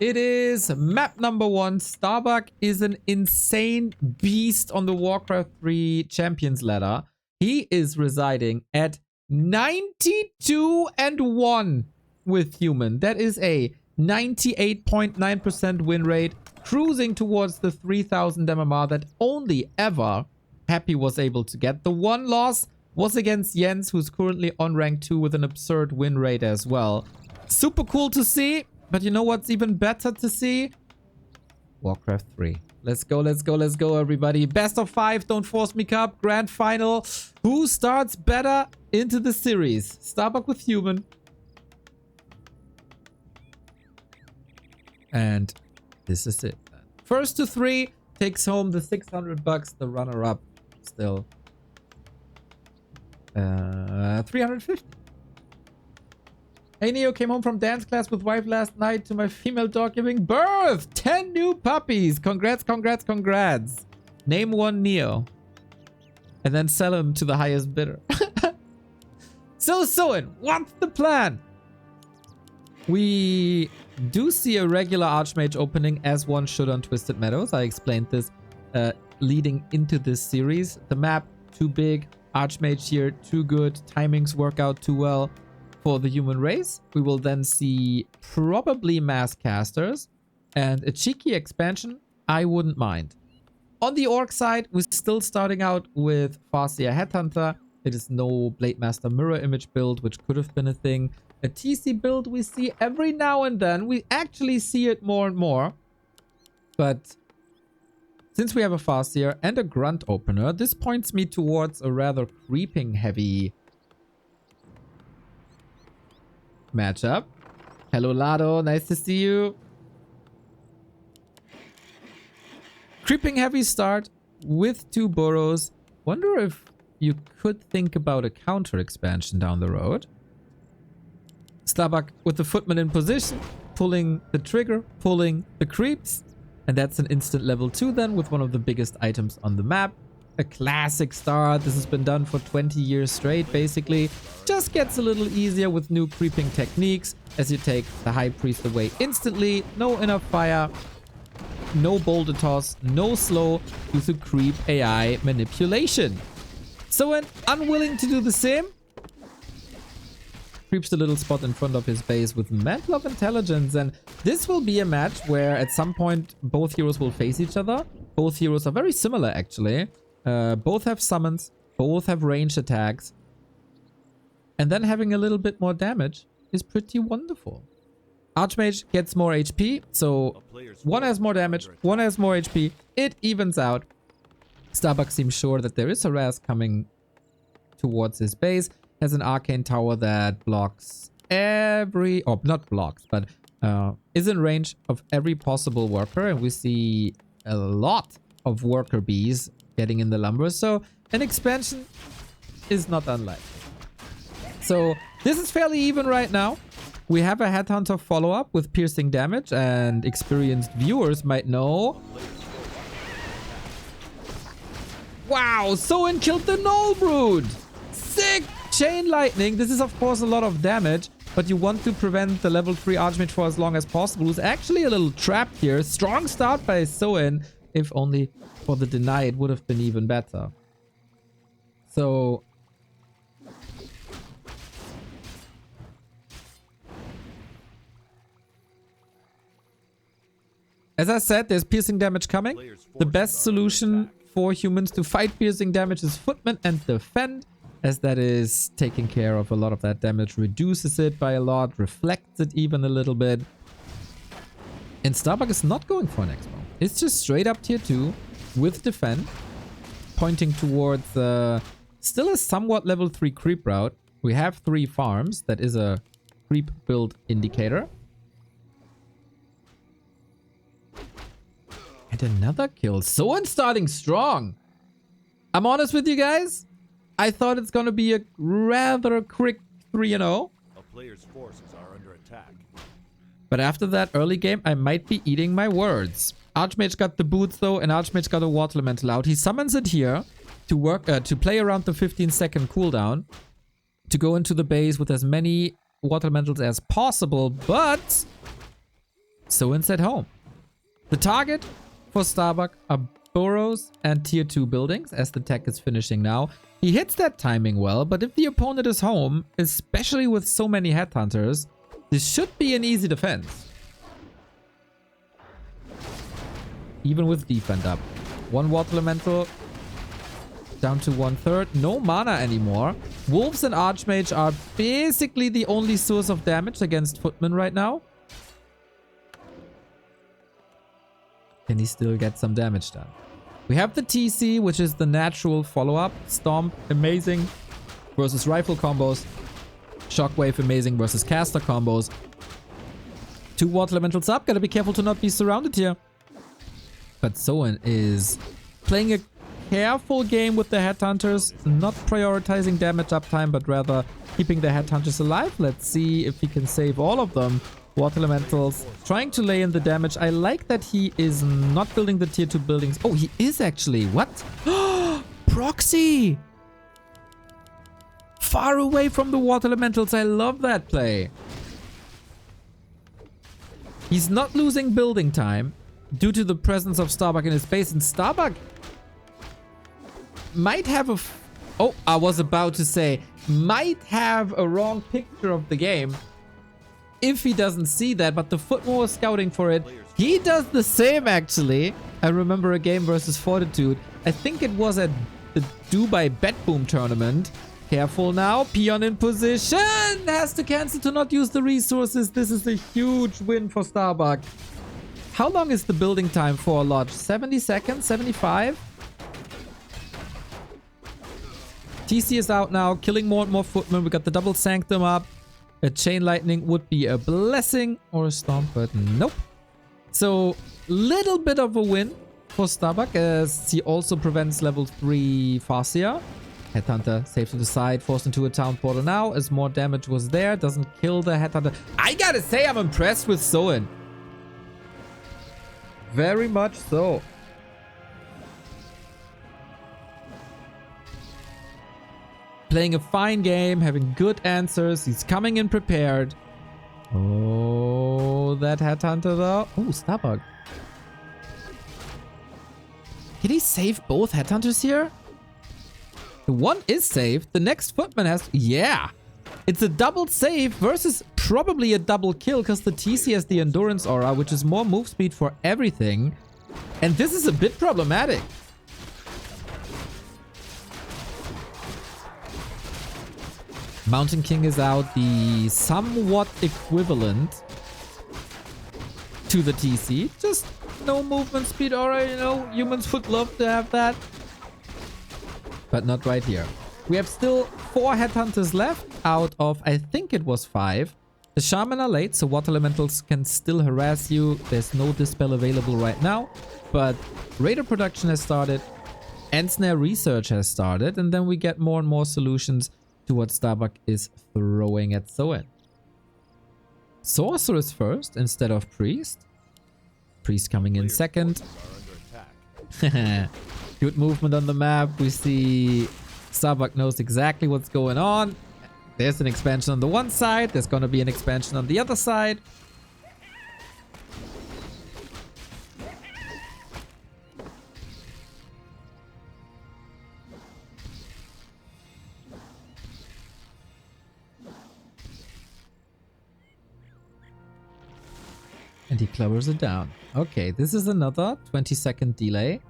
It is map number 1. Starbuck is an insane beast on the Warcraft 3 Champions ladder. He is residing at 92-1 with human. That is a 98.9% win rate, cruising towards the 3000 MMR that only ever Happy was able to get. The one loss was against Jens, who's currently on rank 2 with an absurd win rate as well. Super cool to see, but you know what's even better to see? Warcraft 3. Let's go, let's go, let's go, everybody. Best of 5, Don't Force Me Cup, Grand Final. Who starts better into the series? Starbuck with human. And this is it. First to 3 takes home the 600 bucks. The runner-up still 350. Hey Neo, came home from dance class with wife last night to my female dog giving birth. 10 new puppies. Congrats, congrats, congrats. Name one Neo. And then sell him to the highest bidder. So Soin, what's the plan? We do see a regular Archmage opening as one should on Twisted Meadows. I explained this leading into this series. The map, too big. Archmage here, too good. Timings work out too well for the human race. We will then see probably mass casters and a cheeky expansion. I wouldn't mind. On the orc side, we're still starting out with Farseer Headhunter. It is no Blade Master mirror image build, which could have been a thing. A TC build we see every now and then. We actually see it more and more. But since we have a Farseer and a Grunt opener, this points me towards a rather creeping heavy matchup. Hello Lado, nice to see you. Creeping heavy start with 2 burrows. Wonder if you could think about a counter expansion down the road. Starbuck with the footman in position, pulling the trigger, pulling the creeps. And that's an instant level 2 then with one of the biggest items on the map. A classic start. This has been done for 20 years straight basically. Just gets a little easier with new creeping techniques as you take the High Priest away instantly. No enough fire, no boulder toss, no slow due to creep AI manipulation. So when unwilling to do the same, creeps the little spot in front of his base with Mantle of Intelligence, and this will be a match where at some point both heroes will face each other. Both heroes are very similar actually. Both have summons, both have ranged attacks, and then having a little bit more damage is pretty wonderful. Archmage gets more HP, so one has more damage, one has more HP. It evens out. Starbuck seems sure that there is a Raz coming towards his base. Has an arcane tower that blocks every, or not blocks, but is in range of every possible worker, and we see a lot of worker bees getting in the lumber, so an expansion is not unlikely. So this is fairly even right now. We have a Headhunter follow-up with piercing damage, and experienced viewers might know. Wow, Soin killed the Null Brood! Sick! Chain Lightning. This is of course a lot of damage, but you want to prevent the level 3 Archmage for as long as possible. Who's actually a little trapped here. Strong start by Soin. If only for the deny, it would have been even better. So as I said, there's piercing damage coming. The best solution for humans to fight piercing damage is Footman and Defend, as that is taking care of a lot of that damage, reduces it by a lot, reflects it even a little bit. And Starbuck is not going for an expo. It's just straight up tier 2 with Defend, pointing towards still a somewhat level 3 creep route. We have 3 farms. That is a creep build indicator. And another kill. Soin starting strong. I'm honest with you guys. I thought it's going to be a rather quick 3-0. A player's forces are under attack. But after that early game, I might be eating my words. Archmage got the boots though, and Archmage got a Water Elemental out. He summons it here to work to play around the 15-second cooldown, to go into the base with as many Water Elementals as possible, but Soin's at home. The target for Starbuck are burrows and tier 2 buildings as the tech is finishing now. He hits that timing well, but if the opponent is home, especially with so many headhunters, this should be an easy defense. Even with defend up. One water elemental down to 1/3. No mana anymore. Wolves and Archmage are basically the only source of damage against Footman right now. Can he still get some damage done? We have the TC, which is the natural follow-up. Stomp, amazing versus rifle combos. Shockwave, amazing versus caster combos. 2 water elementals up. Gotta be careful to not be surrounded here. But Soin is playing a careful game with the headhunters. Not prioritizing damage uptime, but rather keeping the headhunters alive. Let's see if he can save all of them. Water elementals trying to lay in the damage. I like that he is not building the tier 2 buildings. Oh, he is actually. What? Proxy! Far away from the water elementals. I love that play. He's not losing building time due to the presence of Starbuck in his base. And Starbuck might have a... Oh, I was about to say, might have a wrong picture of the game if he doesn't see that, but the Footman was scouting for it. He does the same, actually. I remember a game versus Fortitude. I think it was at the Dubai Bet Boom tournament. Careful now. Peon in position. Has to cancel to not use the resources. This is a huge win for Starbuck. How long is the building time for a lodge? 70 seconds? 75? TC is out now, killing more and more Footmen. We got the double Sanctum up. A Chain Lightning would be a blessing or a Stomp, but nope. So, little bit of a win for Starbuck as he also prevents level 3 Farseer. Headhunter safe to the side, forced into a town portal now as more damage was there. Doesn't kill the Headhunter. I gotta say, I'm impressed with Soin. Very much so. Playing a fine game, having good answers. He's coming in prepared. Oh, that Headhunter though. Oh, Starbuck. Can he save both Headhunters here? The one is saved. The next Footman has... Yeah. It's a double save versus probably a double kill because the TC has the Endurance Aura, which is more move speed for everything. And this is a bit problematic. Mountain King is out, the somewhat equivalent to the TC. Just no movement speed aura, you know, humans would love to have that. But not right here. We have still 4 Headhunters left out of, I think it was 5. The Shaman are late, so Water Elementals can still harass you. There's no Dispel available right now. But Raider production has started. Ensnare research has started. And then we get more and more solutions to what Starbuck is throwing at Soin. Sorceress first instead of Priest. Priest coming in second. Good movement on the map. We see Starbuck knows exactly what's going on. There's an expansion on the one side. There's going to be an expansion on the other side. And he clovers it down. Okay, this is another 20-second delay.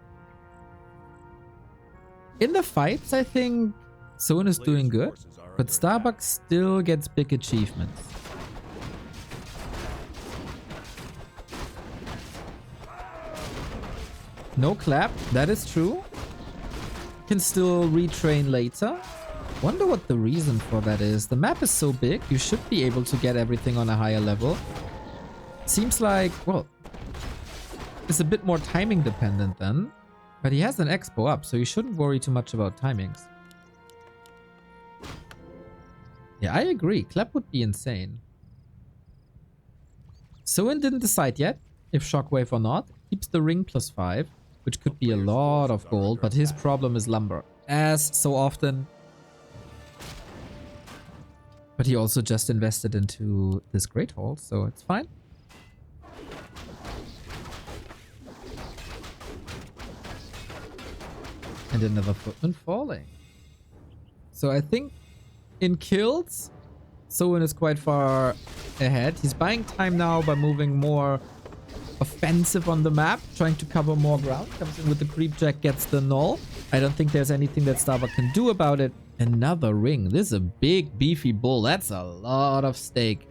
In the fights, I think Soin is doing good, but Starbuck still gets big achievements. No clap, that is true. Can still retrain later. Wonder what the reason for that is. The map is so big, you should be able to get everything on a higher level. Seems like, well, it's a bit more timing dependent then. But he has an expo up, so you shouldn't worry too much about timings. Yeah, I agree. Clap would be insane. Soin didn't decide yet if Shockwave or not. Keeps the ring +5, which could be a lot of gold, but his problem is lumber. As so often. But he also just invested into this Great Hall, so it's fine. And another footman falling. So I think in kills, Soin is quite far ahead. He's buying time now by moving more offensive on the map, trying to cover more ground. Comes in with the creep jack, gets the null. I don't think there's anything that Starbuck can do about it. Another ring. This is a big beefy bull. That's a lot of stake.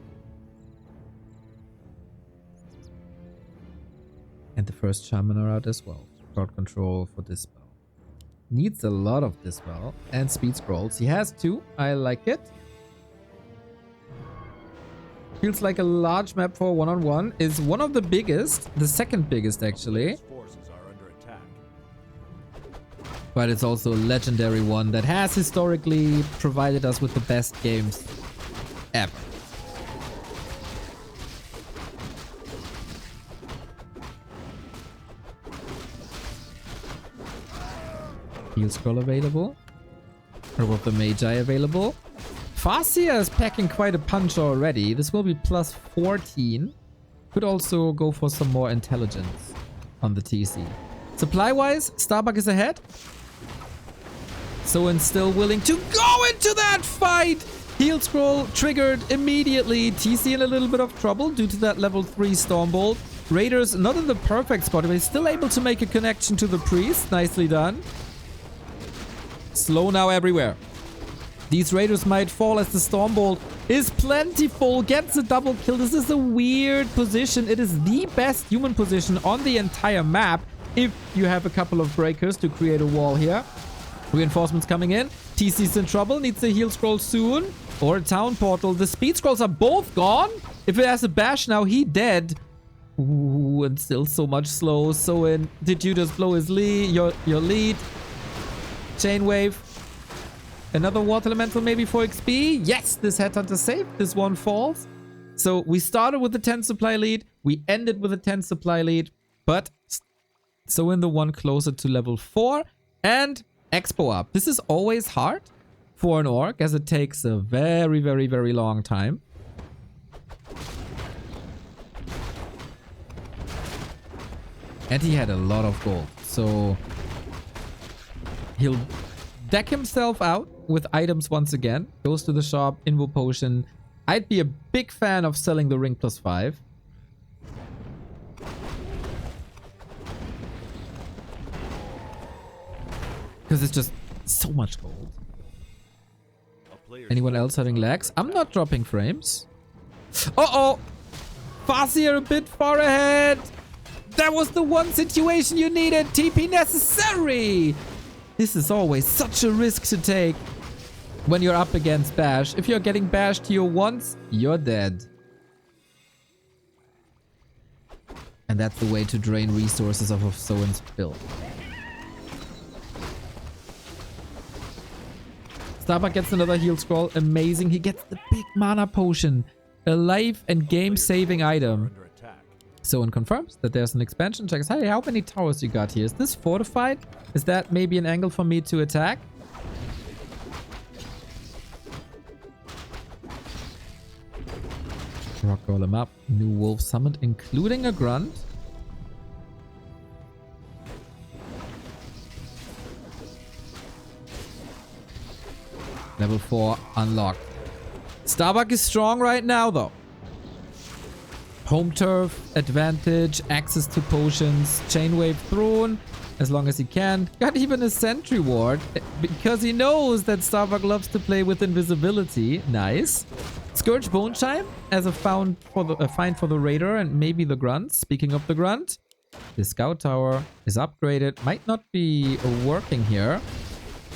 And the first shaman are out as well. Crowd control for Dispel. Needs a lot of Dispel and speed scrolls. He has 2. I like it. Feels like a large map for one-on-one. Is one of the biggest. The second biggest, actually. Forces are under attack. But it's also a legendary one that has historically provided us with the best games ever. Heal scroll available. Or was the Magi available? Farsia is packing quite a punch already. This will be plus 14. Could also go for some more intelligence on the TC. Supply-wise, Starbuck is ahead. Soin's still willing to go into that fight! Heal scroll triggered immediately. TC in a little bit of trouble due to that level 3 Stormbolt. Raiders not in the perfect spot, but he's still able to make a connection to the priest. Nicely done. Slow now everywhere. These raiders might fall as the Stormbolt is plentiful. Gets a double kill. This is a weird position. It is the best human position on the entire map if you have a couple of breakers to create a wall here. Reinforcements coming in. TC's in trouble. Needs a heal scroll soon. Or a town portal. The speed scrolls are both gone. If it has a bash now, he dead. Ooh, and still so much slow. Soin, did you just blow his lead? Your lead? Chain wave. Another water elemental maybe for XP. Yes, this headhunter safe. This one falls. So we started with a 10 supply lead. We ended with a 10 supply lead. But Soin the one closer to level 4. And Expo up. This is always hard for an orc as it takes a very, very, very long time. And he had a lot of gold. So he'll deck himself out with items once again. Goes to the shop, Invo Potion. I'd be a big fan of selling the ring plus 5. Because it's just so much gold. Anyone else having lags? I'm not dropping frames. Uh-oh! Farsier a bit far ahead! That was the one situation you needed! TP necessary! This is always such a risk to take when you're up against Bash. If you're getting bashed here once, you're dead. And that's the way to drain resources off of Soin's build. Starbuck gets another heal scroll. Amazing. He gets the big mana potion. A life and game-saving item. Soin confirms that there's an expansion. Checks, hey, how many towers you got here? Is this fortified? Is that maybe an angle for me to attack? Rock Golem up. New wolf summoned, including a grunt. Level 4 unlocked. Starbuck is strong right now, though. Home turf, advantage, access to potions, chain wave thrown as long as he can. Got even a sentry ward because he knows that Starbuck loves to play with invisibility. Nice. Scourge Bone Chime as a find for the raider and maybe the grunt. Speaking of the grunt, the scout tower is upgraded. Might not be working here.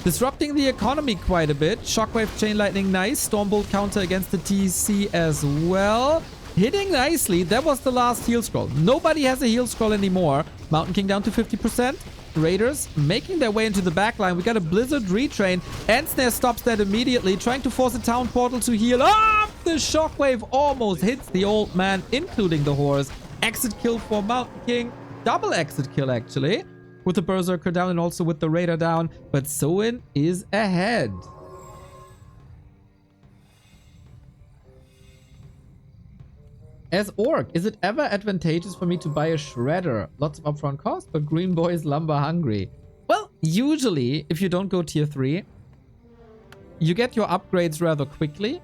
Disrupting the economy quite a bit. Shockwave, Chain Lightning, nice. Stormbolt counter against the TC as well. Hitting nicely. That was the last heal scroll. Nobody has a heal scroll anymore. Mountain King down to 50%. Raiders making their way into the backline. We got a Blizzard retrain. Ensnare stops that immediately, trying to force a town portal to heal up. The Shockwave almost hits the old man, including the horse. Exit kill for Mountain King. Double exit kill, actually. With the Berserker down and also with the Raider down. But Soin is ahead. As Orc, is it ever advantageous for me to buy a Shredder? Lots of upfront cost, but Green Boy is lumber hungry. Well, Usually, if you don't go tier 3, you get your upgrades rather quickly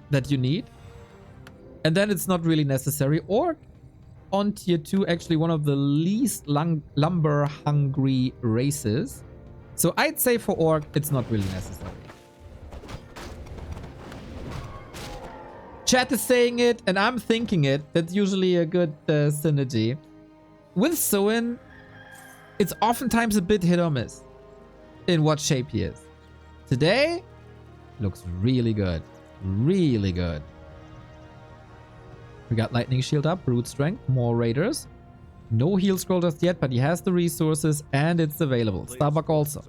that you need. And then it's not really necessary. Or on tier 2, actually one of the least lumber-hungry races. So I'd say for Orc, it's not really necessary. Chat is saying it, and I'm thinking it. That's usually a good synergy. With Soin, it's oftentimes a bit hit or miss in what shape he is. Today, looks really good. Really good. We got Lightning Shield up, Brute Strength, more Raiders. No heal scroll just yet, but he has the resources and it's available. Starbuck also.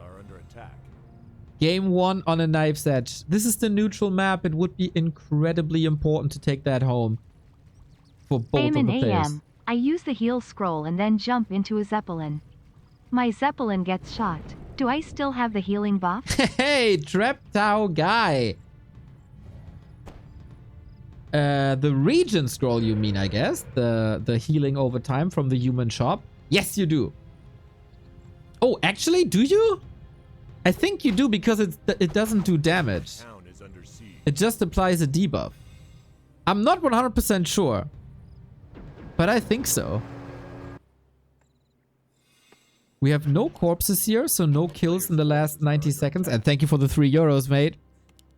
Game 1 on a knife's edge. This is the neutral map. It would be incredibly important to take that home for both of the players. I use the heal scroll and then jump into a Zeppelin. My Zeppelin gets shot. Do I still have the healing buff? Hey, Treptow guy. The region scroll, you mean, I guess? The healing over time from the human shop? Yes, you do. Oh, actually, do you? I think you do because it doesn't do damage. It just applies a debuff. I'm not 100% sure, but I think so. We have no corpses here, so no kills in the last 90 seconds. And thank you for the €3, mate.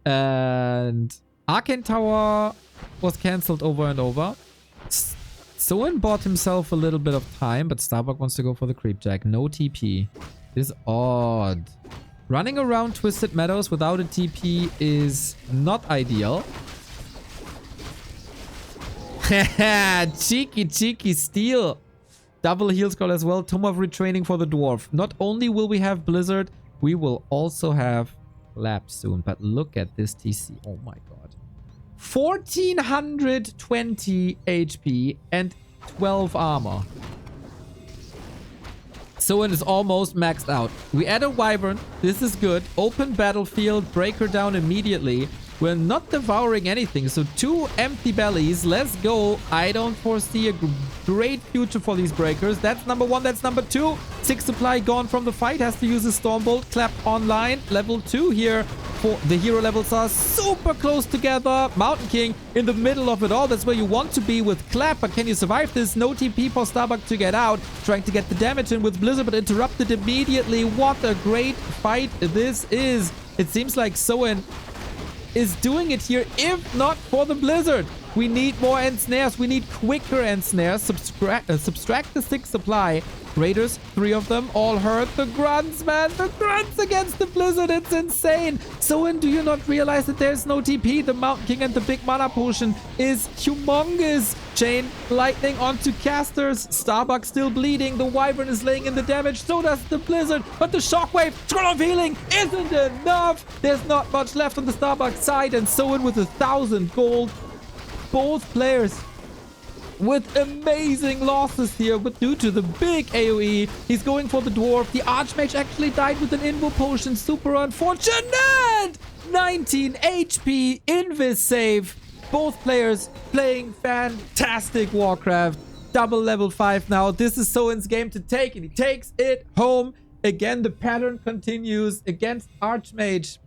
And Arcane Tower was cancelled over and over. Soin bought himself a little bit of time, but Starbuck wants to go for the Creepjack. No TP. This is odd. Running around Twisted Meadows without a TP is not ideal. cheeky steal. Double heal scroll as well. Tome of Retraining for the Dwarf. Not only will we have Blizzard, we will also have Lab soon. But look at this TC. Oh my god. 1420 HP and 12 armor. Soin is almost maxed out. We add a Wyvern. This is good. Open battlefield. Break her down immediately. We're not devouring anything. So 2 empty bellies. Let's go. I don't foresee a great future for these breakers. That's number 1. That's number 2. 6 supply gone from the fight. Has to use a Stormbolt. Clap online. Level 2 here. For the hero levels are super close together. Mountain King in the middle of it all. That's where you want to be with Clap. But can you survive this? No TP for Starbuck to get out. Trying to get the damage in with Blizzard, but interrupted immediately. What a great fight this is. It seems like Soin is doing it here, if not for the Blizzard. We need more end snares. We need quicker end snares. Subtract the 6 supply. Raiders, 3 of them, all hurt. The grunts, man. The grunts against the Blizzard. It's insane. Soin, do you not realize that there's no TP? The Mountain King and the big mana potion is humongous. Chain lightning onto casters. Starbuck still bleeding. The Wyvern is laying in the damage. So does the Blizzard. But the Shockwave, Scroll of Healing, isn't enough. There's not much left on the Starbuck side. And Soin with 1,000 gold. Both players with amazing losses here, but due to the big AoE, he's going for the Dwarf. The Archmage actually died with an Invo Potion. Super unfortunate! 19 HP, Invis save. Both players playing fantastic Warcraft. Double level 5 now. This is Soin's game to take, and he takes it home. Again, the pattern continues against Archmage.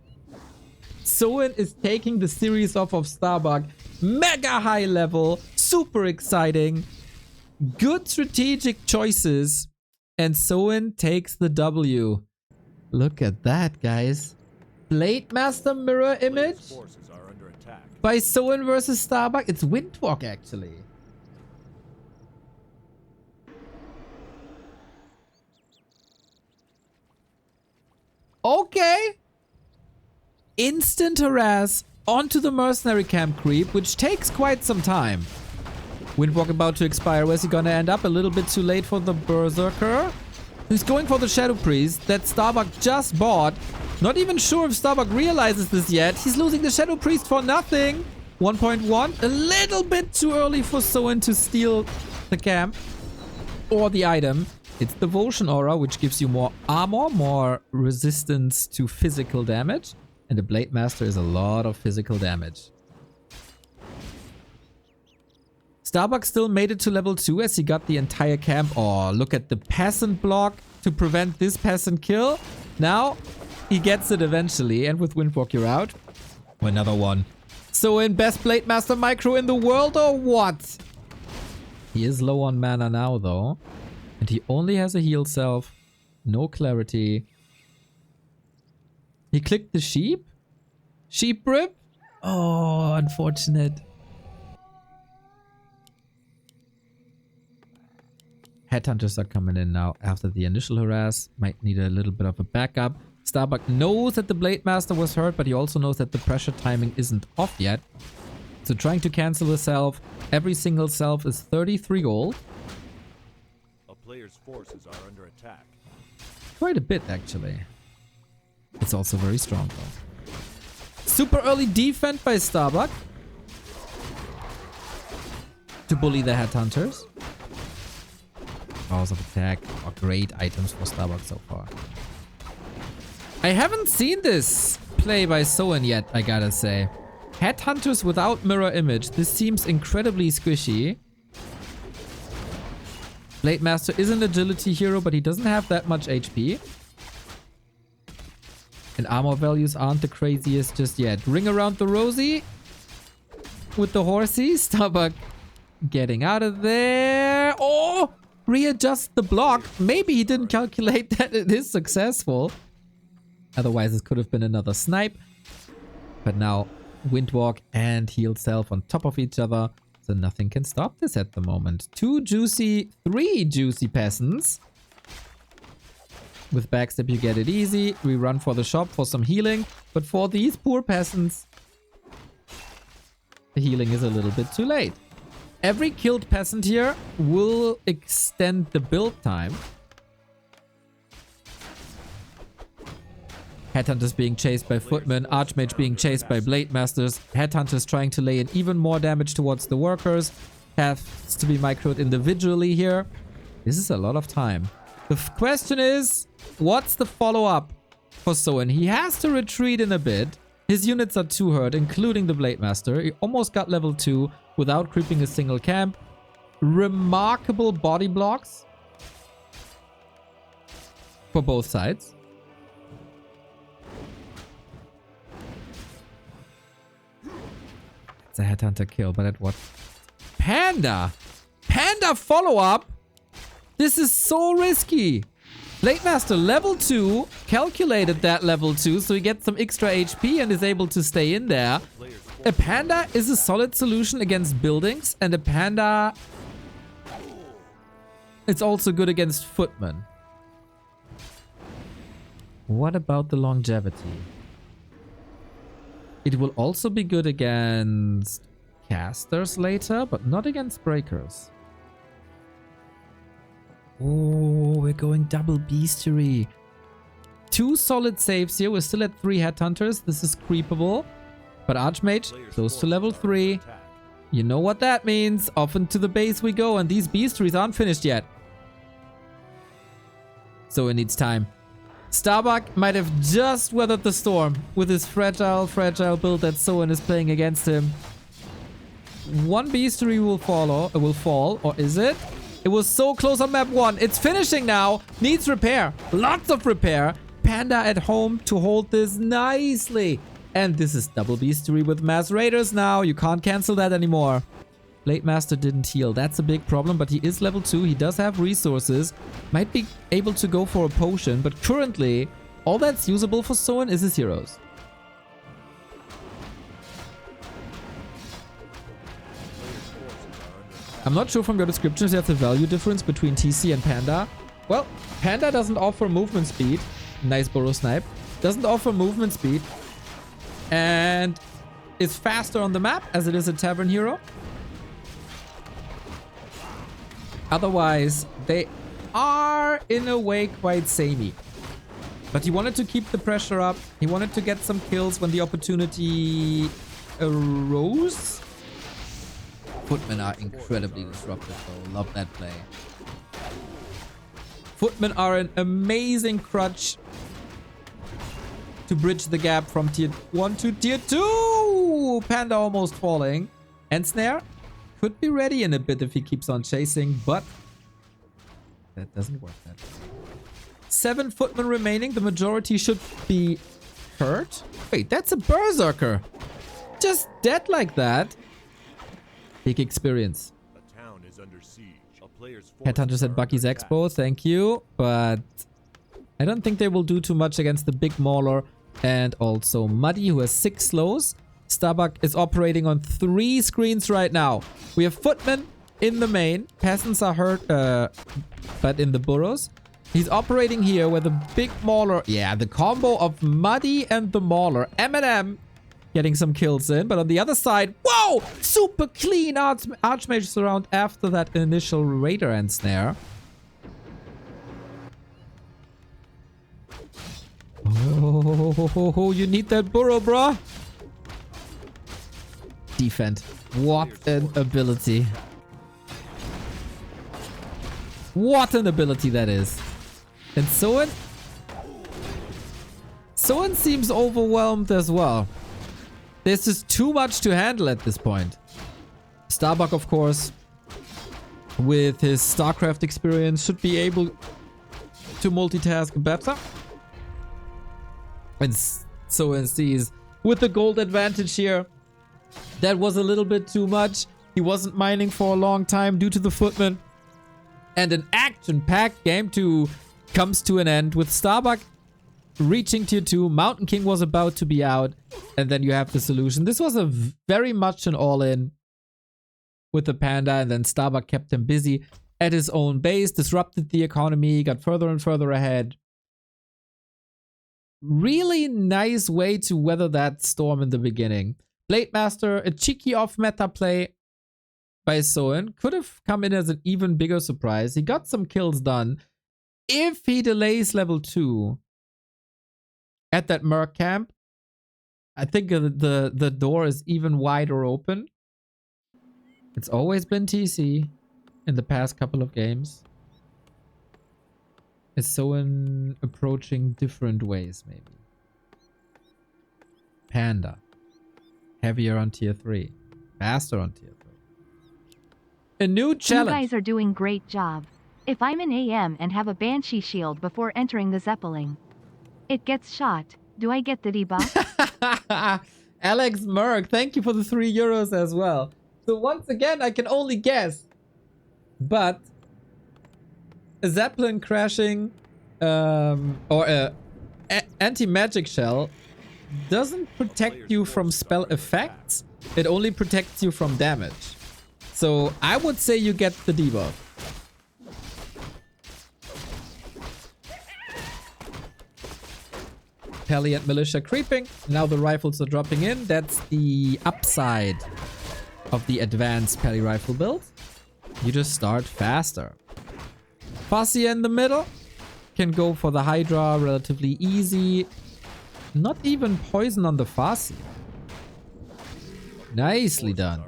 Soin is taking the series off of Starbuck. Mega high level. Super exciting. Good strategic choices. And Soin takes the W. Look at that, guys. Blade Master mirror image by Soin versus Starbuck. It's Windwalk, actually. Okay. Instant harass onto the mercenary camp creep, which takes quite some time. Windwalk about to expire. Where's he gonna end up? A little bit too late for the Berserker. He's going for the Shadow Priest that Starbuck just bought. Not even sure if Starbuck realizes this yet. He's losing the Shadow Priest for nothing. 1.1. A little bit too early for Soin to steal the camp or the item. It's Devotion Aura, which gives you more armor, more resistance to physical damage. And the Blade Master is a lot of physical damage. Starbuck still made it to level 2 as he got the entire camp. Oh, look at the peasant block to prevent this peasant kill. Now, he gets it eventually. And with Windwalk, you're out. Another one. So in best Blade Master micro in the world or what? He is low on mana now though. And he only has a heal self. No clarity. He clicked the sheep? Sheep rip? Oh, unfortunate. Headhunters are coming in now after the initial harass. Might need a little bit of a backup. Starbuck knows that the Blade Master was hurt, but he also knows that the pressure timing isn't off yet. So trying to cancel a self. Every single self is 33 gold. A player's forces are under attack. Quite a bit, actually. It's also very strong, though. Super early defense by Starbuck to bully the Headhunters. Powers of attack are great items for Starbuck so far. I haven't seen this play by Soin yet, I gotta say. Headhunters without mirror image. This seems incredibly squishy. Blade Master is an agility hero, but he doesn't have that much HP. And armor values aren't the craziest just yet. Ring around the rosy with the horsey. Starbuck getting out of there. Oh! Readjust the block. Maybe he didn't calculate that it is successful. Otherwise, it could have been another snipe. But now, Windwalk and Healed Self on top of each other. So nothing can stop this at the moment. Three juicy peasants. With backstep, you get it easy. We run for the shop for some healing. But for these poor peasants, the healing is a little bit too late. Every killed peasant here will extend the build time. Headhunters being chased by footmen, Archmage being chased by Blade Masters, Headhunters trying to lay in even more damage towards the workers, has to be microed individually here. This is a lot of time. The question is, what's the follow-up for Soin? He has to retreat in a bit. His units are too hurt, including the Blade Master. He almost got level 2 without creeping a single camp. Remarkable body blocks for both sides. It's a Headhunter kill, but at what? Panda! Panda follow-up? This is so risky. Blade Master level 2, calculated that level 2, so he gets some extra HP and is able to stay in there. A Panda is a solid solution against buildings, and a Panda... it's also good against footmen. What about the longevity? It will also be good against casters later, but not against breakers. Oh, we're going double bestiary. 2 solid saves here. We're still at 3 Headhunters. This is creepable. But Archmage, close to level 3. You know what that means. Off into the base we go. And these bestiaries aren't finished yet. So it needs time. Starbuck might have just weathered the storm with his fragile build that Soin is playing against him. 1 bestiary will fall, or is it? It was so close on map 1. It's finishing now. Needs repair. Lots of repair. Panda at home to hold this nicely. And this is double bestiary with mass raiders now. You can't cancel that anymore. Blade Master didn't heal. That's a big problem, but he is level 2. He does have resources. Might be able to go for a potion, but currently, all that's usable for Soin is his heroes. I'm not sure from your descriptions there's a value difference between TC and Panda. Well, Panda doesn't offer movement speed. Nice burrow snipe. Doesn't offer movement speed. And is faster on the map as it is a tavern hero. Otherwise, they are in a way quite samey. But he wanted to keep the pressure up. He wanted to get some kills when the opportunity arose. Footmen are incredibly disruptive though. Love that play. Footmen are an amazing crutch to bridge the gap from tier 1 to tier 2. Panda almost falling. And Snare could be ready in a bit if he keeps on chasing, but that doesn't work that way. 7 footmen remaining. The majority should be hurt. Wait, that's a berserker. Just dead like that. Big experience. A town is under siege. A player's Headhunters at Bucky's Expo, thank you. But I don't think they will do too much against the big mauler. And also Muddy, who has 6 slows. Starbuck is operating on 3 screens right now. We have footmen in the main. Peasants are hurt, but in the burrows. He's operating here where the big mauler... Yeah, the combo of Muddy and the mauler. M&M getting some kills in. But on the other side... Whoa! Super clean Archmage's around after that initial Raider and Snare. Oh, you need that burrow, bruh. Defend. What an ability. What an ability that is. And Soin seems overwhelmed as well. This is too much to handle at this point. Starbuck, of course, with his StarCraft experience, should be able to multitask better. And Soin sees with the gold advantage here. That was a little bit too much. He wasn't mining for a long time due to the footmen. And an action-packed game 2 comes to an end with Starbuck reaching tier 2. Mountain King was about to be out. And then you have the solution. This was a very much an all-in with the Panda. And then Starbuck kept him busy at his own base. Disrupted the economy. Got further and further ahead. Really nice way to weather that storm in the beginning. Blade Master, a cheeky off-meta play by Soin. Could have come in as an even bigger surprise. He got some kills done. If he delays level 2 at that Merc camp, I think the door is even wider open. It's always been TC in the past couple of games. Is Soin approaching different ways, maybe? Panda. Heavier on tier 3. Faster on tier 3. A new challenge. You guys are doing great job. If I'm an AM and have a Banshee shield before entering the Zeppelin, it gets shot. Do I get the debuff? Alex Merck, thank you for the €3 as well. So once again, I can only guess. But a Zeppelin crashing or a anti-magic shell doesn't protect you from spell effects. It only protects you from damage. So I would say you get the debuff. Pally and Militia creeping. Now the rifles are dropping in. That's the upside of the advanced Pally rifle build. You just start faster. Fussy in the middle. Can go for the Hydra relatively easy. Not even poison on the Fussy. Nicely done.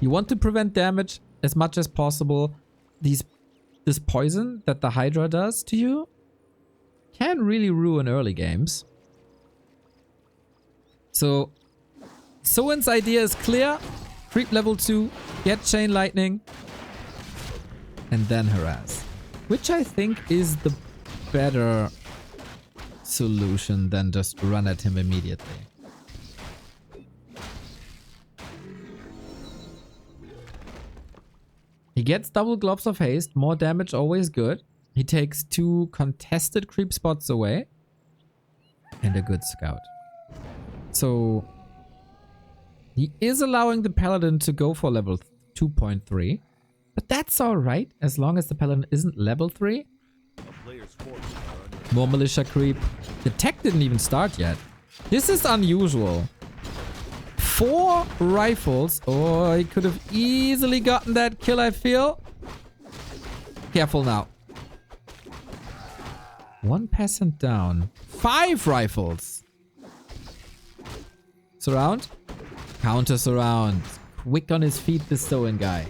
You want to prevent damage as much as possible. This poison that the Hydra does to you can really ruin early games. So Soin's idea is clear. Creep level 2, get Chain Lightning, and then harass. Which I think is the better solution than just run at him immediately. He gets double Gloves of Haste, more damage, always good. He takes 2 contested creep spots away. And a good scout. So he is allowing the Paladin to go for level 2.3. But that's alright, as long as the Paladin isn't level 3. More Militia creep. The tech didn't even start yet. This is unusual. 4 rifles. Oh, he could have easily gotten that kill, I feel. Careful now. 1 peasant down. 5 rifles. Surround. Counter surround. Quick on his feet, this Soin guy.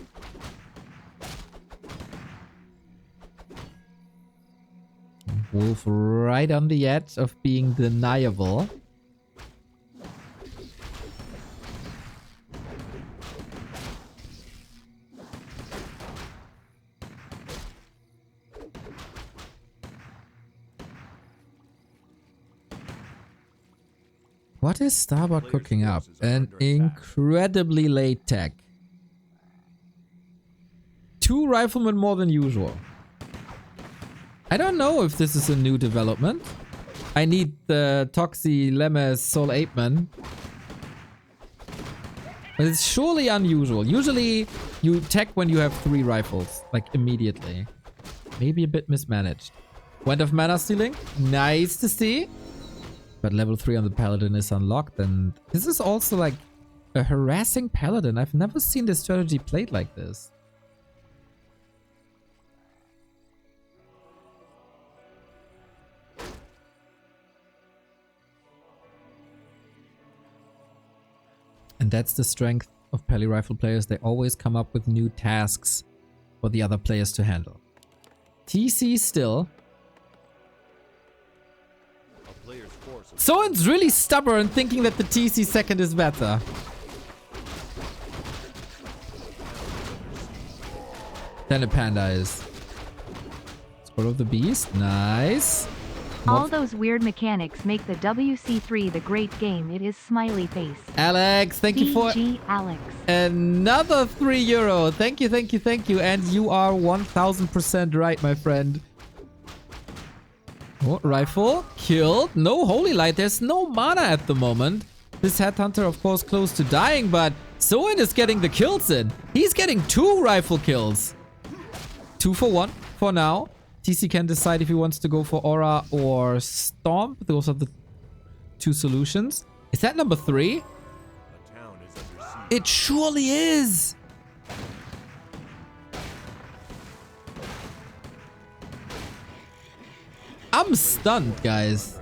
Wolf right on the edge of being deniable. What is Starbuck cooking up? An incredibly late tech. 2 riflemen more than usual. I don't know if this is a new development. I need the Toxie Lemes Soul Apeman. But it's surely unusual. Usually you tech when you have 3 rifles. Like immediately. Maybe a bit mismanaged. Went of mana stealing. Nice to see. But level 3 on the Paladin is unlocked. And this is also like a harassing Paladin. I've never seen this strategy played like this. And that's the strength of Pally Rifle players. They always come up with new tasks for the other players to handle. TC still. Someone's really stubborn thinking that the TC second is better. Then a panda is. Scroll of the Beast. Nice. All those weird mechanics make the WC3 the great game it is. Smiley face. Alex, thank you for Alex. Another €3. Thank you, thank you, thank you. And you are 1000% right, my friend. Oh, rifle. Killed. No Holy Light. There's no mana at the moment. This Headhunter, of course, close to dying, but Soin is getting the kills in. He's getting 2 rifle kills. 2 for 1 for now. TC can decide if he wants to go for Aura or Stomp. Those are the 2 solutions. Is that number 3? It surely is! I'm stunned, guys.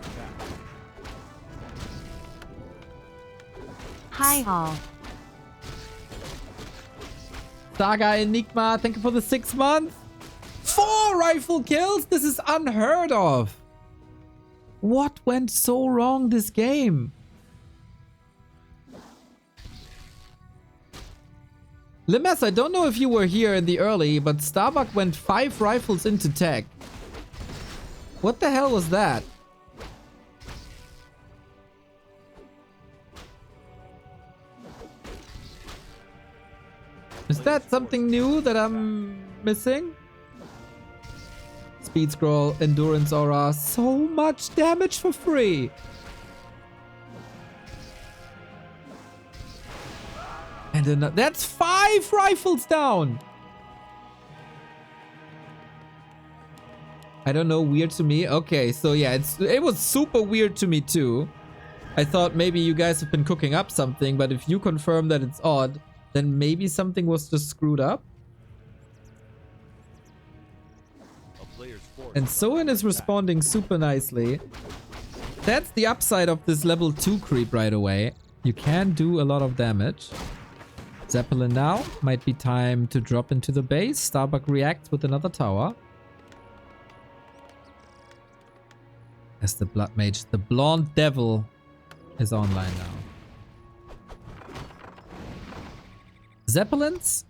Hi all. Saga Enigma, thank you for the 6 months. 4 rifle kills? This is unheard of. What went so wrong this game? Limes, I don't know if you were here in the early, but Starbuck went 5 rifles into tech. What the hell was that? Is that something new that I'm missing? Speed scroll, endurance aura, so much damage for free. And then that's 5 rifles down. I don't know, weird to me. Okay, so yeah, it was super weird to me too. I thought maybe you guys have been cooking up something, but if you confirm that it's odd, then maybe something was just screwed up. And Soin is responding super nicely. That's the upside of this level 2 creep right away. You can do a lot of damage. Zeppelin now. Might be time to drop into the base. Starbuck reacts with another tower. As the Blood Mage, the Blonde Devil, is online now. Zeppelins.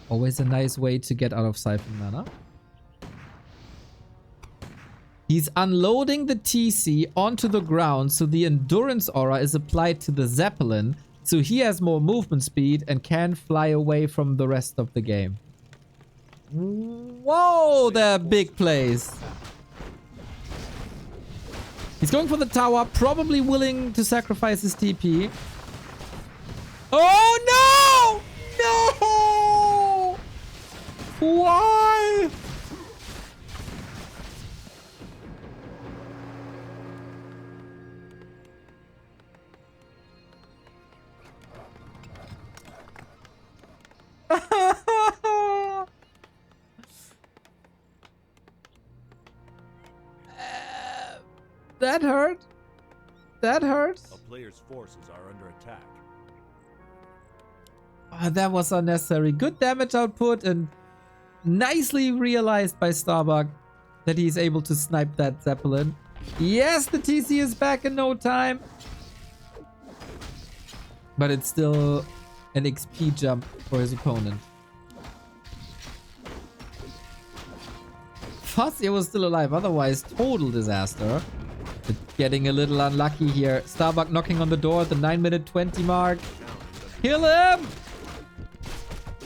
Always a nice way to get out of Siphon Mana. He's unloading the TC onto the ground, so the endurance aura is applied to the Zeppelin, so he has more movement speed and can fly away from the rest of the game. Whoa, they're big plays. He's going for the tower, probably willing to sacrifice his TP. Oh no! No! Why? That hurt. That hurts. A player's forces are under attack. Oh, that was unnecessary. Good damage output and nicely realized by Starbuck that he's able to snipe that Zeppelin. Yes, the TC is back in no time. But it's still an XP jump for his opponent. Fuzzy was still alive, otherwise total disaster. Getting a little unlucky here. Starbuck knocking on the door at the 9-minute 20 mark. Kill him!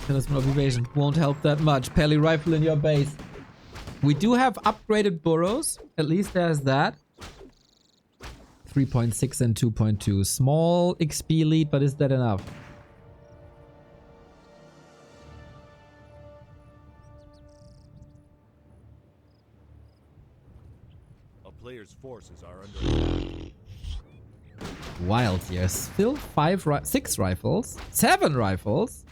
Talisman of Evasion won't help that much. Pally Rifle in your base. We do have upgraded burrows. At least there's that. 3.6 and 2.2. Small XP lead, but is that enough? A player's forces are under attack. Wild here. Still 6 rifles. 7 rifles.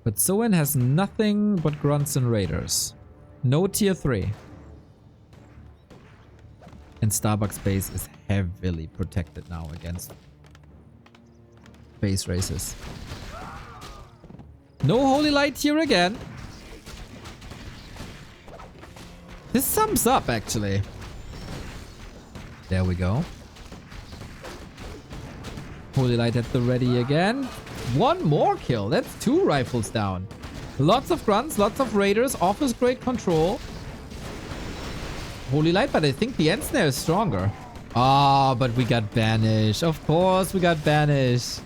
But Soin has nothing but grunts and raiders. No tier 3. And Starbuck's base is heavily protected now against base races. No Holy Light here again. This sums up, actually. There we go. Holy Light at the ready again. One more kill. That's 2 rifles down. Lots of grunts, lots of raiders. Offers great control. Holy Light, but I think the Ensnare is stronger. Ah, but we got banished. Of course we got banished.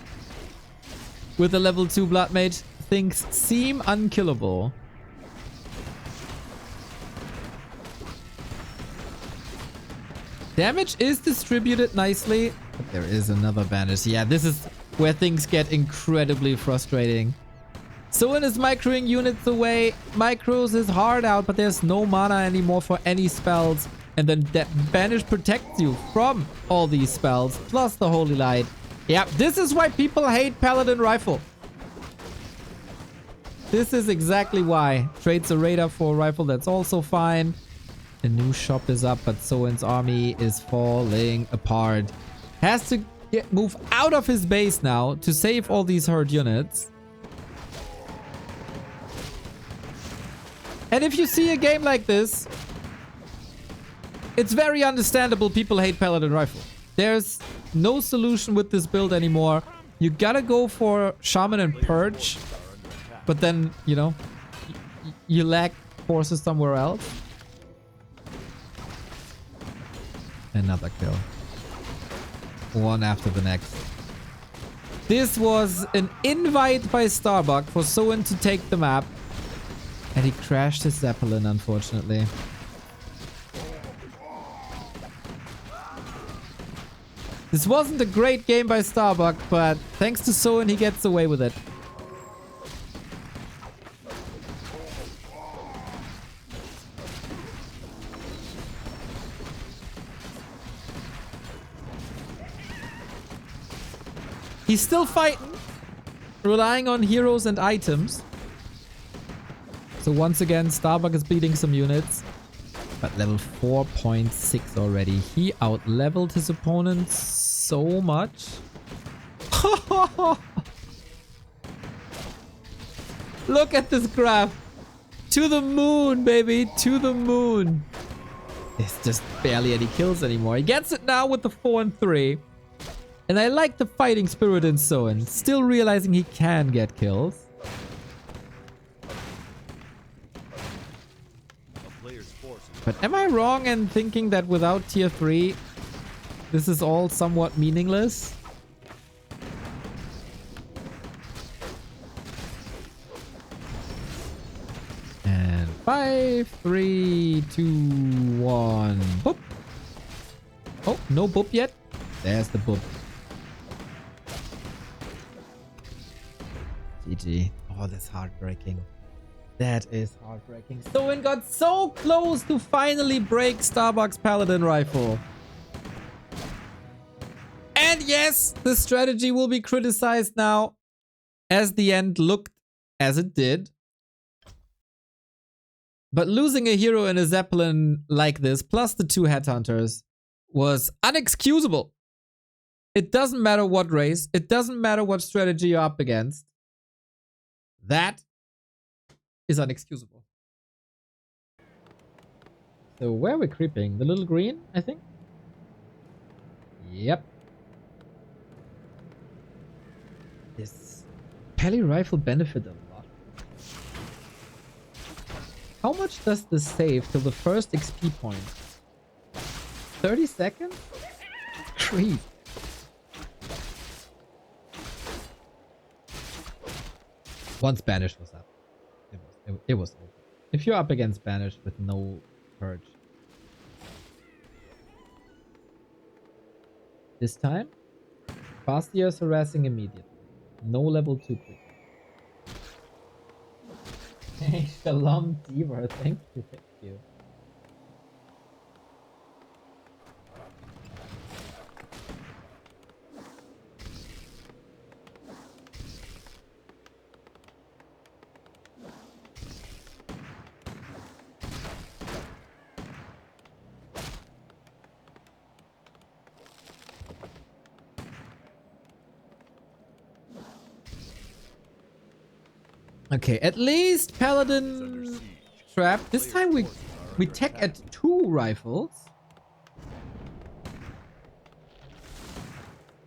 With the level 2 Blood Mage, things seem unkillable. Damage is distributed nicely, but there is another banish. Yeah, this is where things get incredibly frustrating. Soin is microing units away. Micros is hard out, but there's no mana anymore for any spells. And then that banish protects you from all these spells, plus the Holy Light. Yeah, this is why people hate Paladin Rifle. This is exactly why. Trades a Raider for a rifle, that's also fine. A new shop is up, but Soin's army is falling apart. Has to move out of his base now to save all these hurt units. And if you see a game like this, it's very understandable people hate Paladin Rifle. There's no solution with this build anymore. You gotta go for Shaman and Purge, but then, you know, you lack forces somewhere else. Another kill. One after the next. This was an invite by Starbuck for Soin to take the map. And he crashed his Zeppelin, unfortunately. This wasn't a great game by Starbuck, but thanks to Soin, he gets away with it. He's still fighting, relying on heroes and items. So once again, Starbuck is bleeding some units. But level 4.6 already. He out-leveled his opponent so much. Look at this graph. To the moon, baby. To the moon. There's just barely any kills anymore. He gets it now with the 4 and 3. And I like the fighting spirit in Soin. Still realizing he can get kills. But am I wrong in thinking that without tier 3, this is all somewhat meaningless? And 5, 3, 2, 1. Boop. Oh, no boop yet. There's the boop. GG. Oh, that's heartbreaking. That is heartbreaking. Soin got so close to finally break Starbuck's Paladin Rifle. And yes, the strategy will be criticized now, as the end looked as it did. But losing a hero in a Zeppelin like this, plus the 2 headhunters, was unexcusable. It doesn't matter what race, it doesn't matter what strategy you're up against. That is unexcusable. So where are we creeping? The little green, I think? Yep. This Pally Rifle benefit a lot. How much does this save till the first XP point? 30 seconds? Creep. Once Banished was up, it was over. If you're up against Banished with no purge. This time, Fastia is harassing immediately. No level 2 quick. Hey, Shalom Diva, thank you, thank you. Okay, at least Paladin trap. This time we tech at 2 rifles.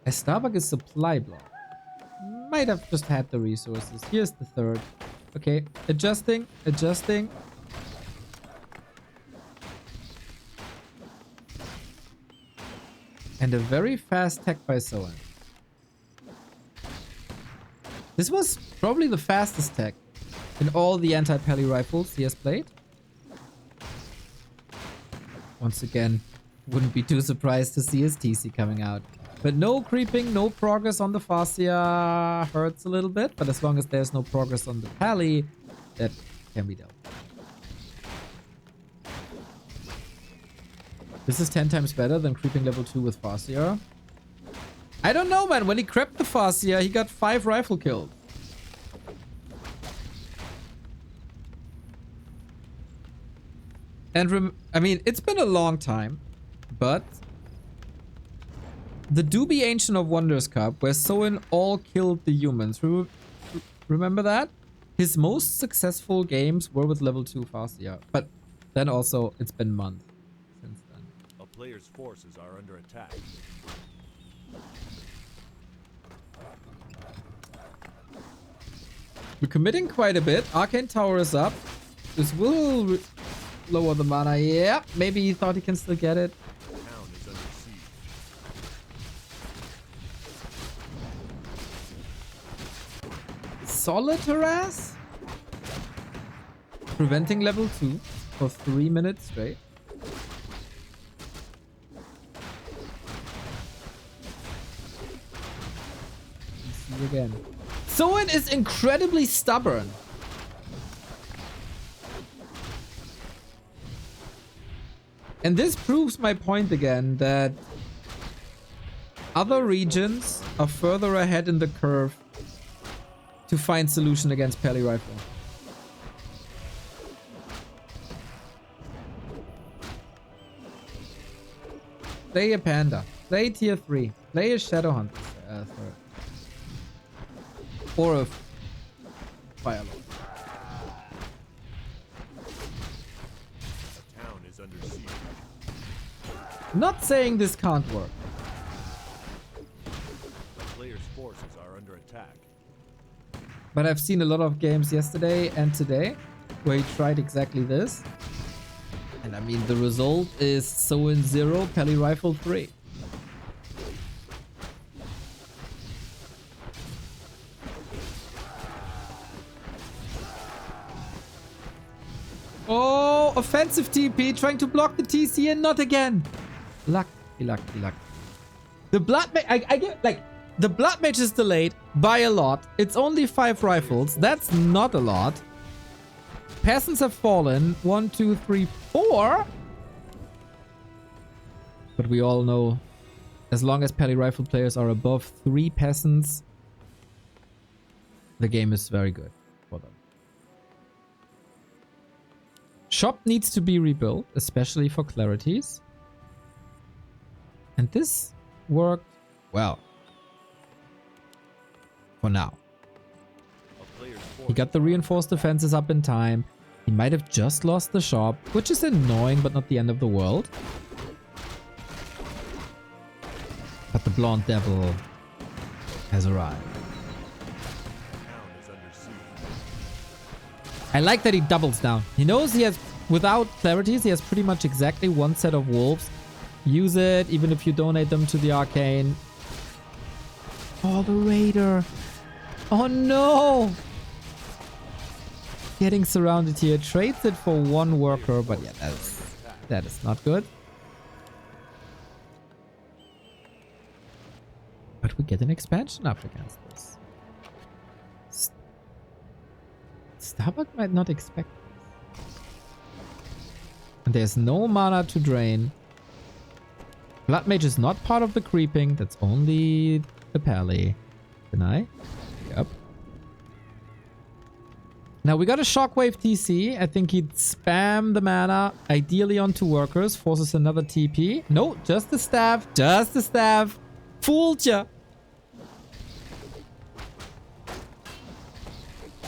A Starbuck is supply block. Might have just had the resources. Here's the third. Okay, adjusting. And a very fast tech by Soin. This was probably the fastest tech in all the anti-pally rifles he has played. Once again, wouldn't be too surprised to see his TC coming out. But no creeping, no progress on the Fascia. Hurts a little bit, but as long as there's no progress on the pally, that can be dealt. This is 10 times better than creeping level 2 with Fascia. I don't know, man. When he crept the Fascia, he got 5 rifle kills. And I mean, it's been a long time, but the Doobie Ancient of Wonders Cup, where Soin all killed the humans. Remember that? His most successful games were with level 2 Fascia. But then also, it's been months since then. A player's forces are under attack. We're committing quite a bit. Arcane Tower is up. This will lower the mana. Yeah, maybe he thought he can still get it. The town is under siege. Solid harass? Preventing level 2 for 3 minutes straight. Let's see again. Soin is incredibly stubborn. And this proves my point again that other regions are further ahead in the curve to find solution against pally rifle. Play a panda. Play tier 3. Play a shadow hunt. Third. Or a firelord. The town is under siege. Not saying this can't work. The player's forces are under attack. But I've seen a lot of games yesterday and today where he tried exactly this. And I mean, the result is Soin 0, pally rifle 3. Oh, offensive TP trying to block the TC and not again. Lucky. The blood mage, I get like the blood mage is delayed by a lot. It's only 5 rifles. That's not a lot. Peasants have fallen. 1, 2, 3, 4. But we all know, as long as pally rifle players are above 3 peasants, the game is very good for them. Shop needs to be rebuilt, especially for clarities. And this worked well. For now. He got the reinforced defenses up in time. He might have just lost the shop, which is annoying, but not the end of the world. But the blonde devil has arrived. I like that he doubles down. He knows he has, without clarities, he has pretty much exactly one set of wolves. Use it, even if you donate them to the arcane. Oh, the raider. Oh, no. Getting surrounded here. Trades it for one worker, but yeah, that is not good. But we get an expansion up against this. Starbuck might not expect this. And there's no mana to drain. Blood Mage is not part of the creeping. That's only the Pally. Can I? Yep. Now we got a Shockwave TC. I think he'd spam the mana, ideally onto workers. Forces another TP. No, just the staff. Just the staff. Fooled ya.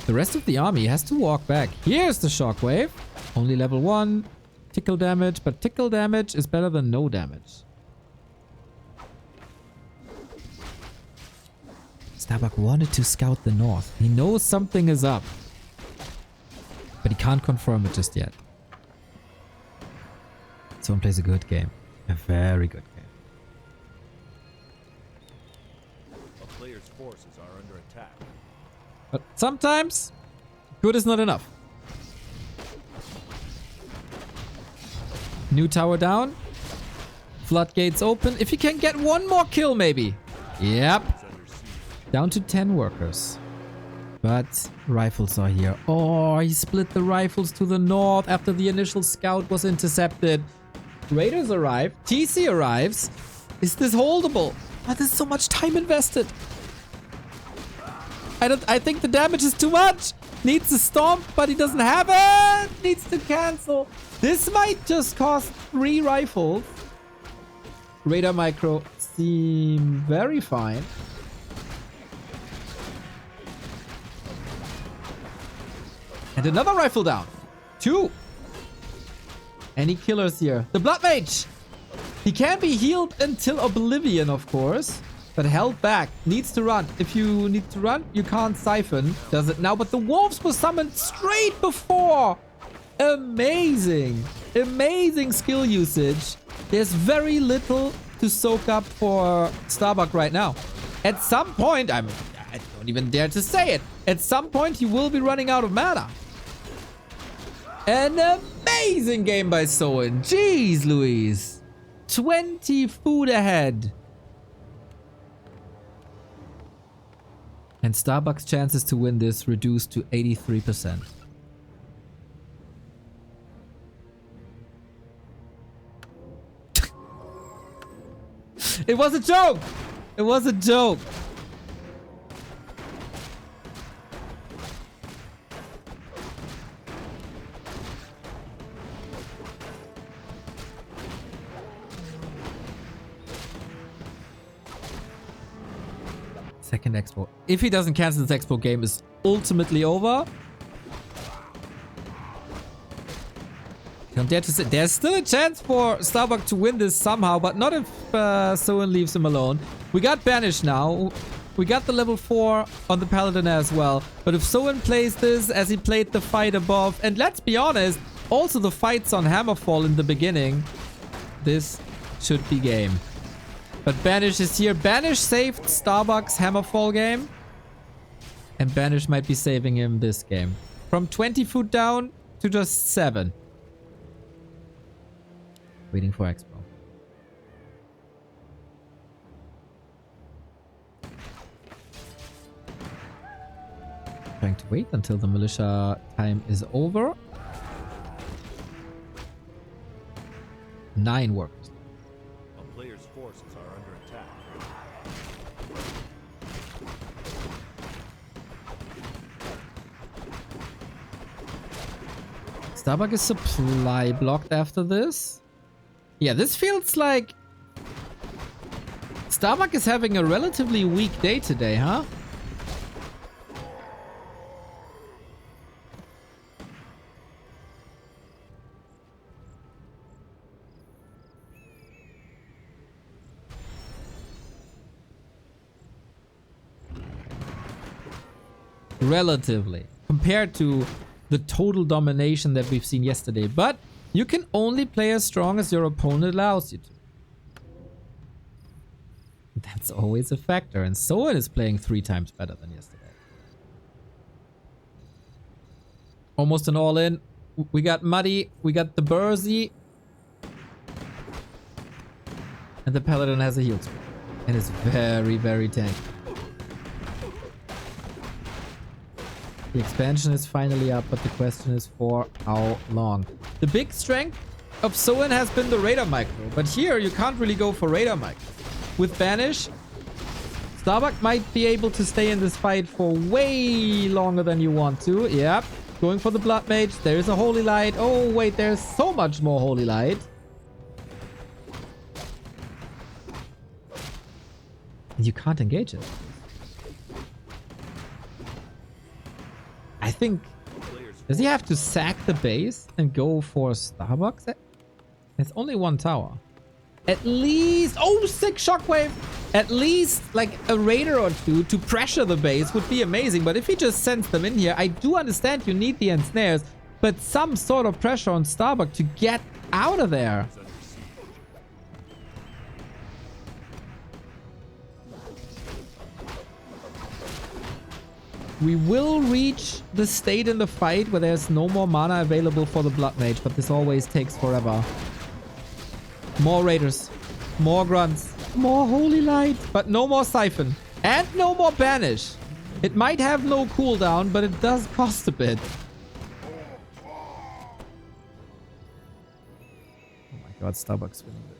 The rest of the army has to walk back. Here's the Shockwave. Only level 1. Tickle damage, but tickle damage is better than no damage. Starbuck wanted to scout the north. He knows something is up. But he can't confirm it just yet. Someone plays a good game. A very good game. A player's forces are under attack. But sometimes, good is not enough. New tower down. Floodgates open. If you can get one more kill, maybe. Yep. Down to 10 workers. But rifles are here. Oh, he split the rifles to the north after the initial scout was intercepted. Raiders arrive. TC arrives. Is this holdable? Oh, there's so much time invested. I think the damage is too much. Needs to stomp, but he doesn't have it. Needs to cancel. This might just cost 3 rifles. Raider micro seem very fine. And another rifle down. 2. Any killers here? The Blood Mage. He can be healed until Oblivion, of course. But held back. Needs to run. If you need to run, you can't siphon. Does it now. But the wolves were summoned straight before. Amazing. Amazing skill usage. There's very little to soak up for Starbuck right now. At some point, I don't even dare to say it. At some point, he will be running out of mana. An amazing game by Soin. Jeez Louise. 20 food ahead. And Starbuck's chances to win this reduced to 83%. It was a joke! It was a joke! Second expo. If he doesn't cancel this expo, game is ultimately over. Don't dare to say. There's still a chance for Starbuck to win this somehow, but not if Soin leaves him alone. We got Banish now. We got the level 4 on the Paladin as well. But if Soin plays this as he played the fight above, and let's be honest, also the fights on Hammerfall in the beginning, this should be game. But Banish is here. Banish saved Starbuck's Hammerfall game. And Banish might be saving him this game. From 20 foot down to just 7. Waiting for Expo. Trying to wait until the militia time is over. 9 workers. A player's forces are under attack. Starbuck is supply blocked after this. Yeah, this feels like Starbuck is having a relatively weak day today, huh? Relatively. Compared to the total domination that we've seen yesterday. But you can only play as strong as your opponent allows you to. That's always a factor. And Soin is playing 3 times better than yesterday. Almost an all-in. We got Muddy. We got the Bursey. And the Paladin has a heal spell. And it's very, very tanky. The expansion is finally up, but the question is for how long. The big strength of Soin has been the Raider Micro. But here, you can't really go for Raider Micro. With Banish, Starbuck might be able to stay in this fight for way longer than you want to. Yep. Going for the Blood Mage. There is a Holy Light. Oh, wait. There's so much more Holy Light. And you can't engage it. I think... Does he have to sack the base and go for Starbuck? There's only 1 tower. At least... Oh, sick Shockwave! At least, like, a Raider or 2 to pressure the base would be amazing. But if he just sends them in here, I do understand you need the ensnares. But some sort of pressure on Starbuck to get out of there. We will reach the state in the fight where there's no more mana available for the Blood Mage, but this always takes forever. More Raiders, more Grunts, more Holy Light, but no more Siphon. And no more Banish. It might have no cooldown, but it does cost a bit. Oh my god, Starbuck's winning this.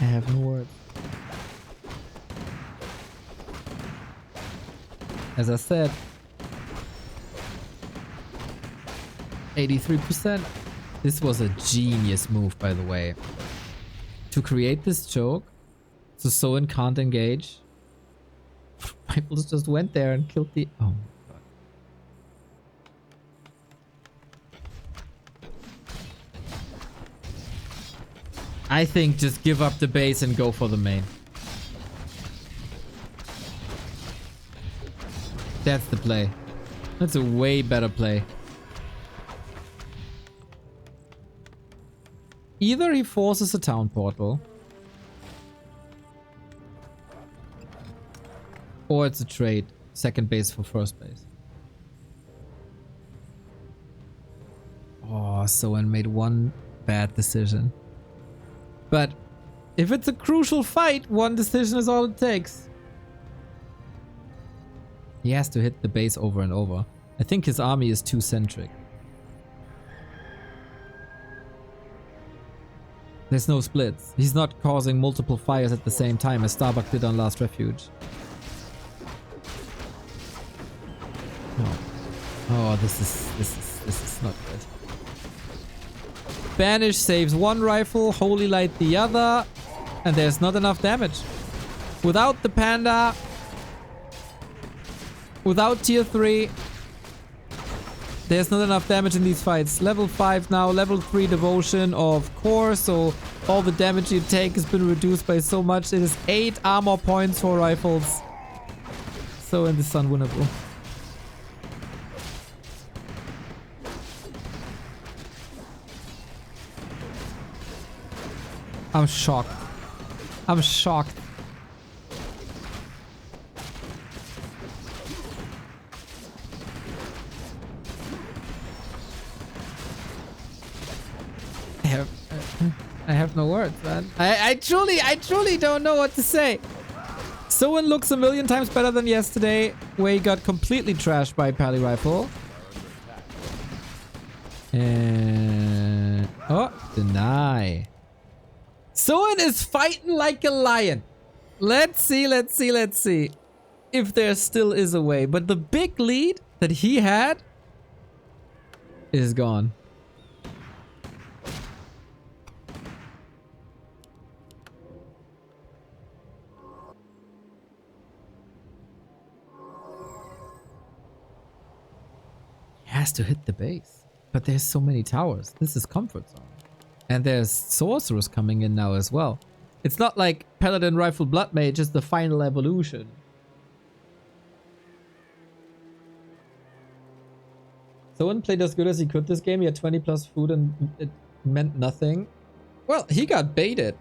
I have no words. As I said, 83%. This was a genius move, by the way. To create this choke, so Soin can't engage. Rifles just went there and killed the... Oh my god. I think just give up the base and go for the main. That's the play. That's a way better play. Either he forces a town portal, or it's a trade. Second base for first base. Oh, Soin made one bad decision. But if it's a crucial fight, one decision is all it takes. He has to hit the base over and over. I think his army is too centric. There's no splits. He's not causing multiple fires at the same time as Starbuck did on Last Refuge. No. Oh, this is not good. Banish saves one rifle, Holy Light the other, and there's not enough damage. Without the Panda, without tier 3, there's not enough damage in these fights. Level 5 now, level 3 devotion, of course, so all the damage you take has been reduced by so much. It is 8 armor points for rifles. So in this is unwinnable. I'm shocked. I'm shocked. I have no words, man. I truly don't know what to say. Soin looks a million times better than yesterday, where he got completely trashed by Pally Rifle. And... oh, deny. Soin is fighting like a lion. Let's see if there still is a way. But the big lead that he had is gone. He has to hit the base. But there's so many towers. This is comfort zone. And there's sorcerers coming in now as well. It's not like Paladin Rifle Blood Mage is the final evolution. Someone played as good as he could this game. He had 20 plus food and it meant nothing. Well, he got baited.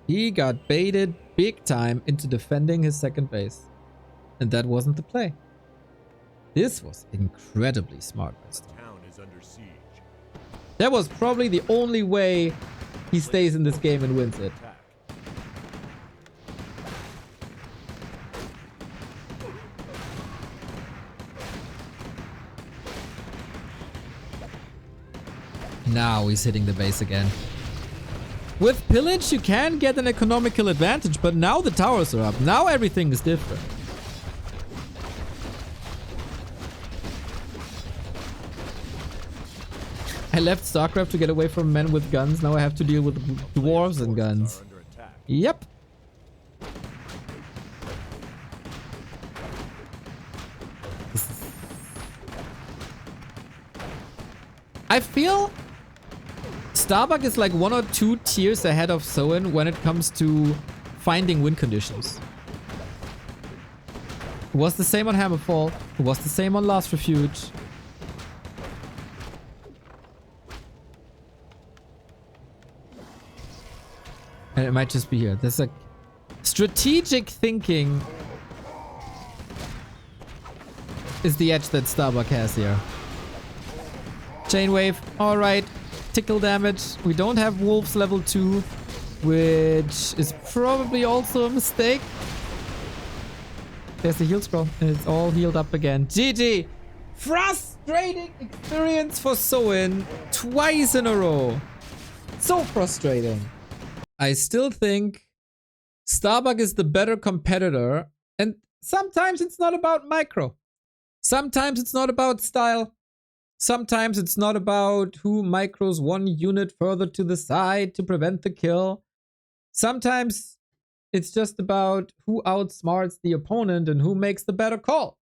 He got baited big time into defending his second base. And that wasn't the play. This was incredibly smart by Starbuck. Town is under siege. That was probably the only way he stays in this game and wins it. Attack. Now he's hitting the base again. With pillage, you can get an economical advantage, but now the towers are up. Now everything is different. I left StarCraft to get away from men with guns. Now I have to deal with dwarves and guns. Are under attack. Yep. I feel Starbuck is like 1 or 2 tiers ahead of Soin when it comes to finding win conditions. It was the same on Hammerfall. It was the same on Last Refuge. And it might just be here. There's a strategic thinking is the edge that Starbuck has here. Chain wave. All right. Tickle damage. We don't have wolves level 2, which is probably also a mistake. There's the heal scroll. And it's all healed up again. GG. Frustrating experience for Soin twice in a row. So frustrating. I still think Starbuck is the better competitor, and sometimes it's not about micro. Sometimes it's not about style. Sometimes it's not about who micros 1 unit further to the side to prevent the kill. Sometimes it's just about who outsmarts the opponent and who makes the better call.